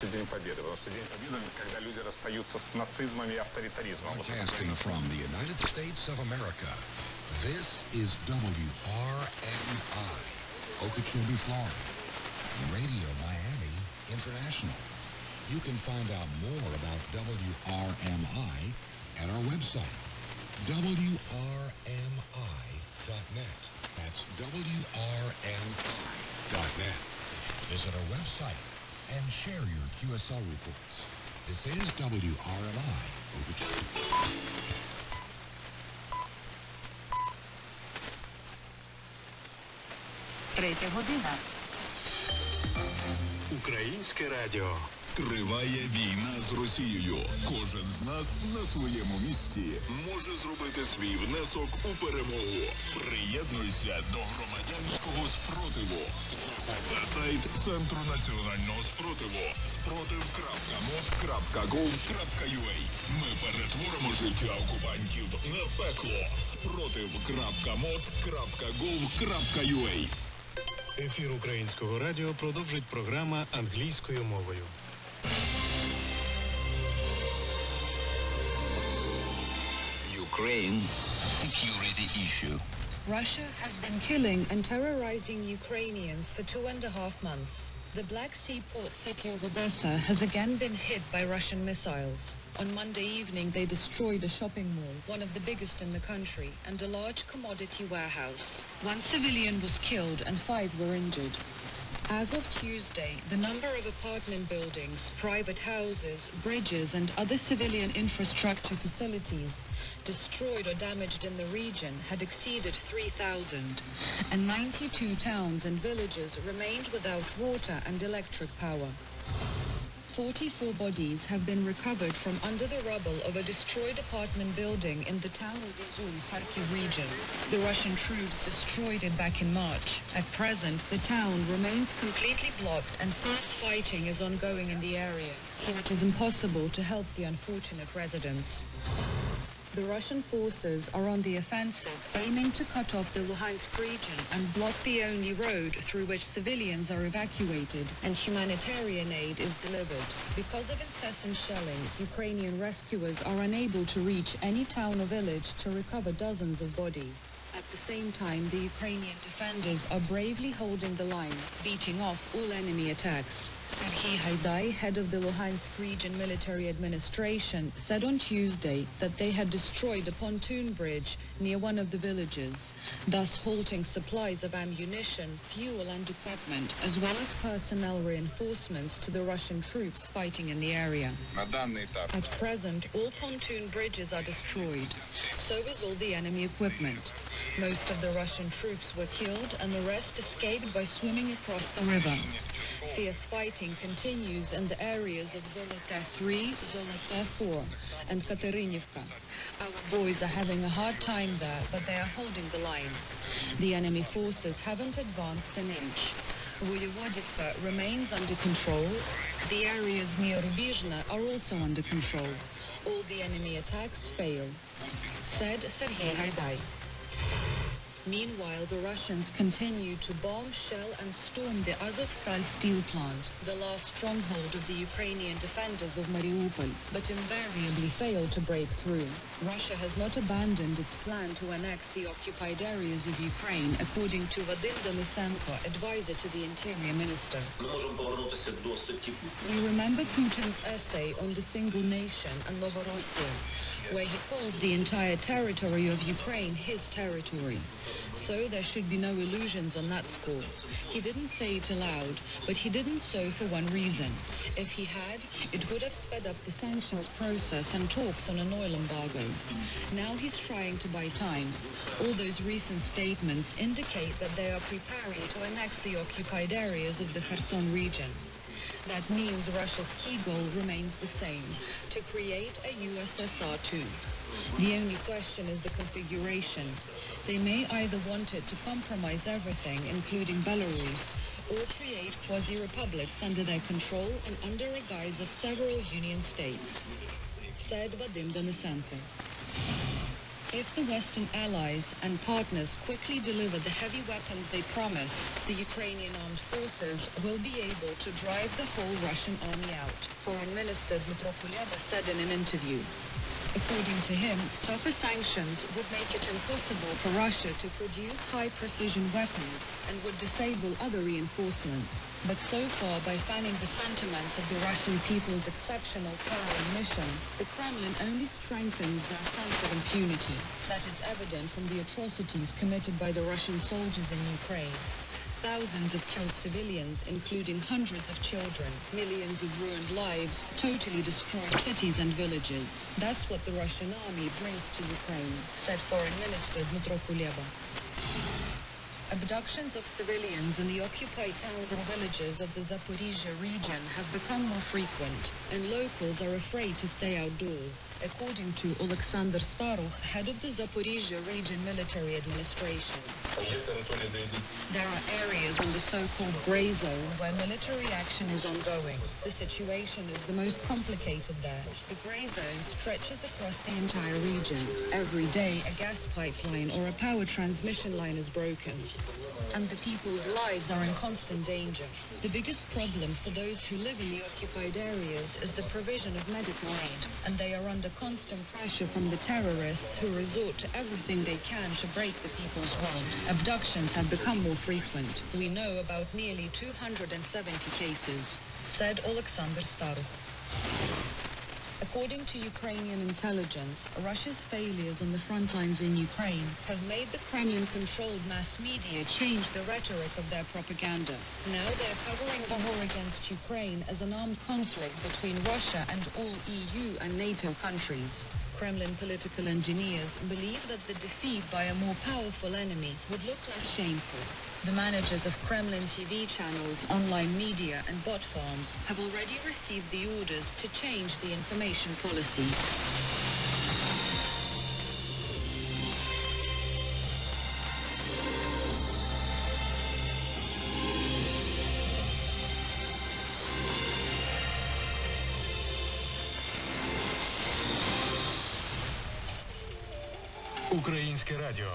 День Победы, потому что День Победы, когда люди расстаются с нацизмом и авторитаризмом. Broadcasting from the United States of America, this is WRMI, Okeechobee, Florida, Radio Miami International. You can find out more about WRMI at our website, WRMI.net. That's WRMI.net. Visit our website and share your QSL reports. This is WRMI. Третя година. Українське радіо. Триває війна з Росією. Кожен з нас на своєму місці може зробити свій внесок у перемогу. Приєднуйся до громадянського спротиву. Заходь на сайт Центру національного спротиву спротив.mos.gov.ua. Ми перетворимо життя окупантів на пекло. Спротив.mos.gov.ua. Ефір Українського радіо продовжить програма англійською мовою. Ukraine security issue. Russia has been killing and terrorizing Ukrainians for 2.5 months. The Black Sea port city of Odessa has again been hit by Russian missiles. On Monday evening, they destroyed a shopping mall, one of the biggest in the country, and a large commodity warehouse. 1 civilian was killed and 5 were injured. As of Tuesday, the number of apartment buildings, private houses, bridges, and other civilian infrastructure facilities destroyed or damaged in the region had exceeded 3,000, and 92 towns and villages remained without water and electric power. 44 bodies have been recovered from under the rubble of a destroyed apartment building in the town of Izum, Kharkiv region. The Russian troops destroyed it back in March. At present, the town remains completely blocked and fierce fighting is ongoing in the area, so it is impossible to help the unfortunate residents. The Russian forces are on the offensive, aiming to cut off the Luhansk region and block the only road through which civilians are evacuated and humanitarian aid is delivered. Because of incessant shelling, Ukrainian rescuers are unable to reach any town or village to recover dozens of bodies. At the same time, the Ukrainian defenders are bravely holding the line, beating off all enemy attacks. Serhiy Haidai, head of the Luhansk region military administration, said on Tuesday that they had destroyed a pontoon bridge near one of the villages, thus halting supplies of ammunition, fuel and equipment, as well as personnel reinforcements to the Russian troops fighting in the area. At present, all pontoon bridges are destroyed. So is all the enemy equipment. Most of the Russian troops were killed and the rest escaped by swimming across the river. Fierce fighting continues in the areas of Zolota 3, Zolota 4 and Katerinivka. Our boys are having a hard time there, but they are holding the line. The enemy forces haven't advanced an inch. Voyevodivka remains under control. The areas near Rubizhna are also under control. All the enemy attacks fail, said Serhiy Haidai. Meanwhile, the Russians continue to bomb, shell and storm the Azovstal steel plant, the last stronghold of the Ukrainian defenders of Mariupol, but invariably fail to break through. Russia has not abandoned its plan to annex the occupied areas of Ukraine, according to Vadim Denisenko, advisor to the Interior Minister. We remember Putin's essay on the single nation and Novorossiya, where he calls the entire territory of Ukraine his territory. So there should be no illusions on that score. He didn't say it aloud, but he didn't so for one reason. If he had, it would have sped up the sanctions process and talks on an oil embargo. Now he's trying to buy time. All those recent statements indicate that they are preparing to annex the occupied areas of the Kherson region. That means Russia's key goal remains the same, to create a USSR-2. The only question is the configuration. They may either want it to compromise everything, including Belarus, or create quasi-republics under their control and under a guise of several union states, said Vadim Denisenko. If the Western allies and partners quickly deliver the heavy weapons they promise, the Ukrainian armed forces will be able to drive the whole Russian army out, Foreign Minister Dmytro Kuleba said in an interview. According to him, tougher sanctions would make it impossible for Russia to produce high-precision weapons and would disable other reinforcements. But so far, by fanning the sentiments of the Russian people's exceptional power and mission, the Kremlin only strengthens their sense of impunity. That is evident from the atrocities committed by the Russian soldiers in Ukraine. Thousands of killed civilians, including hundreds of children, millions of ruined lives, totally destroyed cities and villages. That's what the Russian army brings to Ukraine, said Foreign Minister Dmytro Kuleba. Abductions of civilians in the occupied towns and villages of the Zaporizhia region have become more frequent, and locals are afraid to stay outdoors. According to Alexander Starukh, head of the Zaporizhia Region Military Administration. There are areas in the so-called gray zone where military action is ongoing. The situation is the most complicated there. The gray zone stretches across the entire region. Every day, a gas pipeline or a power transmission line is broken, and the people's lives are in constant danger. The biggest problem for those who live in the occupied areas is the provision of medical aid, and they are under constant pressure from the terrorists who resort to everything they can to break the people's will. Abductions have become more frequent. We know about nearly 270 cases, said Alexander Starukh. According to Ukrainian intelligence, Russia's failures on the front lines in Ukraine have made the Kremlin-controlled mass media change the rhetoric of their propaganda. Now they're covering the war against Ukraine as an armed conflict between Russia and all EU and NATO countries. Kremlin political engineers believe that the defeat by a more powerful enemy would look less shameful. The managers of Kremlin TV channels, online media and bot farms have already received the orders to change the information policy. Українське радіо.